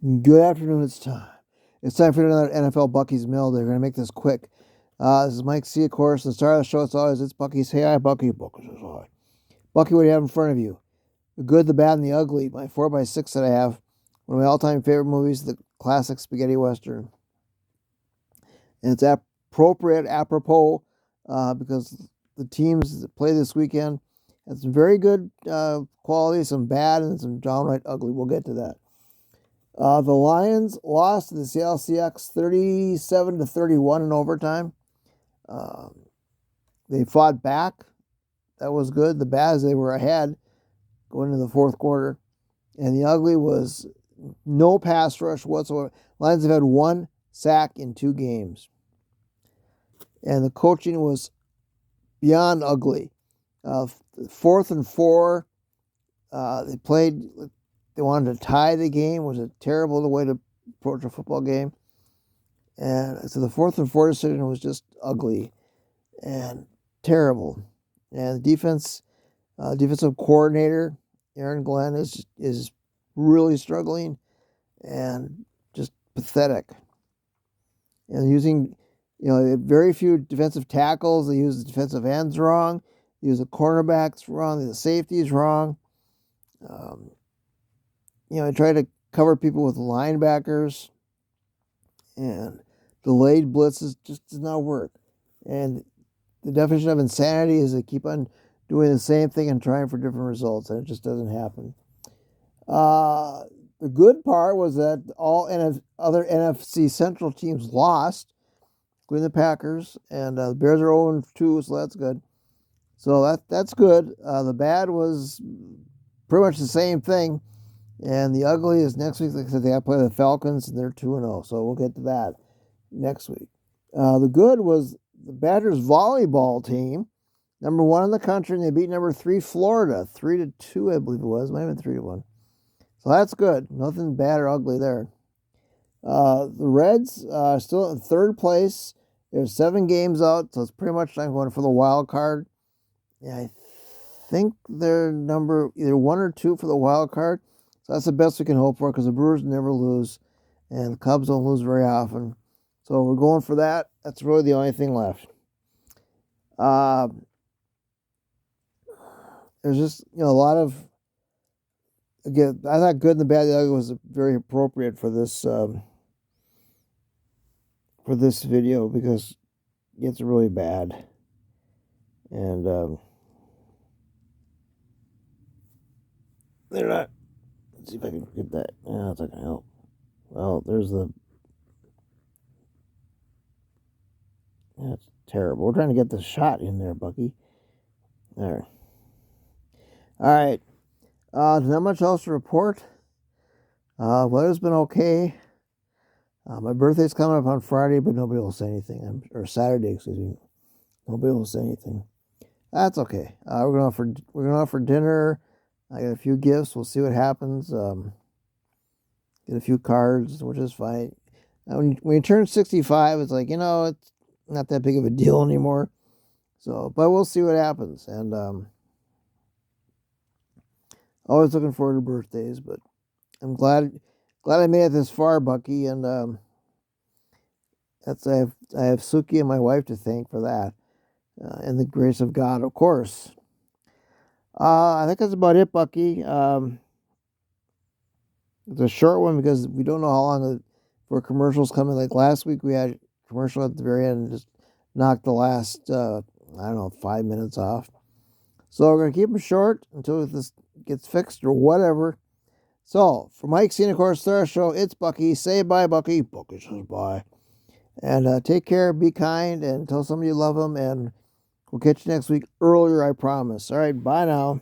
Good afternoon, it's time. It's time for another NFL Bucky's Mill. They're going to make this quick. This is Mike C, of course. The star of the show, it's Bucky's. Hey, hi, Bucky. Bucky says hi. Bucky, what do you have in front of you? The Good, the Bad, and the Ugly, my 4x6 that I have. One of my all-time favorite movies, the classic spaghetti western. And it's apropos, because the teams that play this weekend have some very good quality, some bad, and some downright ugly. We'll get to that. The Lions lost to the Seattle Seahawks 37-31 in overtime. They fought back. That was good. The bad is they were ahead going into the fourth quarter. And the ugly was no pass rush whatsoever. Lions have had one sack in 2 games. And the coaching was beyond ugly. 4th and 4, they wanted to tie the game. It was a terrible way to approach a football game. And so the 4th and 4 decision was just ugly and terrible. And the defensive coordinator, Aaron Glenn, is really struggling and just pathetic. And using, very few defensive tackles. They use the defensive ends wrong. They use the cornerbacks wrong. The safeties wrong. I try to cover people with linebackers, and delayed blitzes just does not work. And the definition of insanity is they keep on doing the same thing and trying for different results, and it just doesn't happen. The good part was that all other NFC Central teams lost, including the Packers, and the Bears are 0-2, so that's good. So that's good. The bad was pretty much the same thing. And the ugly is next week. Like I said, they got to play the Falcons, and they're 2-0. So we'll get to that next week. The good was the Badgers volleyball team, number 1 in the country, and they beat number 3 Florida, 3-2, I believe it was. Might have been 3-1. So that's good. Nothing bad or ugly there. The Reds are still in 3rd place. There's 7 games out, so it's pretty much time going for the wild card. Yeah, I think they're number either 1 or 2 for the wild card. So that's the best we can hope for, because the Brewers never lose, and the Cubs don't lose very often. So we're going for that. That's really the only thing left. There's just a lot of, again, I thought Good and the Bad and the Ugly was very appropriate for this video, because it gets really bad. And they're not. Let's see if I can get that. Yeah, it's not going to help. Well, there's the... That's terrible. We're trying to get the shot in there, Bucky. There. All right. Not much else to report. Weather's been okay. My birthday's coming up on Friday, but nobody will say anything. Or Saturday, excuse me. Nobody will say anything. That's okay. We're going out for dinner. I got a few gifts. We'll see what happens. Get a few cards, which is fine. When you turn 65, it's like, it's not that big of a deal anymore. So, but we'll see what happens. And always looking forward to birthdays. But I'm glad I made it this far, Bucky. And I have Suki and my wife to thank for that, and the grace of God, of course. I think that's about it, Bucky. It's a short one because we don't know how long for commercials coming. Like last week, we had a commercial at the very end and just knocked the last, 5 minutes off. So we're going to keep them short until this gets fixed or whatever. So, for Mike C, and of course, Star Show, it's Bucky. Say bye, Bucky. Bucky says bye. And take care, be kind, and tell somebody you love them, and we'll catch you next week earlier, I promise. All right, bye now.